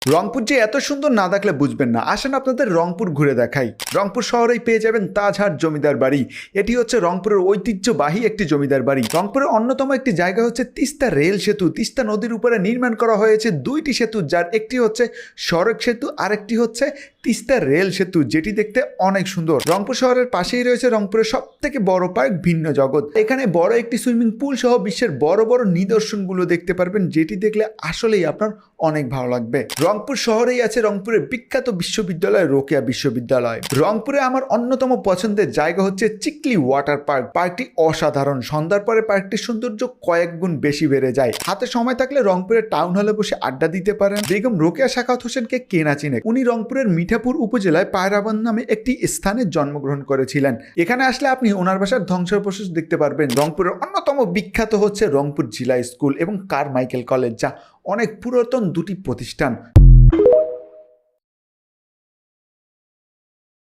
রংপুর যে এত সুন্দর না দেখলে বুঝবেন না। আসেন আপনাদের রংপুর ঘুরে দেখাই। রংপুর শহরেই পেয়ে যাবেন তাজহাট জমিদার বাড়ি। এটি হচ্ছে রংপুরের ঐতিহ্যবাহী একটি জমিদার বাড়ি। রংপুরের অন্যতম একটি জায়গা হচ্ছে তিস্তা রেল সেতু। তিস্তা নদীর উপরে নির্মাণ করা হয়েছে দুইটি সেতু, যার একটি হচ্ছে সড়ক সেতু আর একটি হচ্ছে তিস্তা রেল সেতু, যেটি দেখতে অনেক সুন্দর। রংপুর শহরের পাশেই রয়েছে রংপুরের সব থেকে বড় পার্ক ভিন্ন জগৎ। এখানে বড় একটি সুইমিং পুল সহ বিশ্বের বড় বড় নিদর্শনগুলো দেখতে পারবেন, যেটি দেখলে আসলেই আপনার অনেক ভালো লাগবে। রংপুর শহরেই আছে রংপুরের বিখ্যাত বিশ্ববিদ্যালয় রোকেয়া বিশ্ববিদ্যালয়। রংপুরে আমার অন্যতম পছন্দের জায়গা হচ্ছে চিকলি ওয়াটার পার্ক। পার্কটি অসাধারণ। সন্ধ্যার পরে পার্কটির সৌন্দর্য কয়েক গুণ বেশি বেড়ে যায়। হাতে সময় থাকলে রংপুরের টাউন হলে বসে আড্ডা দিতে পারেন। বেগম রোকেয়া সাখাওয়াত হোসেনকে কে না চিনে। উনি রংপুরের মিঠাপুর উপজেলায় পায়রাবান নামে একটি স্থানে জন্মগ্রহণ করেছিলেন। এখানে আসলে আপনি ওনার বাসার ধ্বংসাবশেষ দেখতে পারবেন। রংপুরের অন্যতম বিখ্যাত হচ্ছে রংপুর জিলা স্কুল এবং কারমাইকেল কলেজ, যা অনেক পুরাতন দুটি প্রতিষ্ঠান।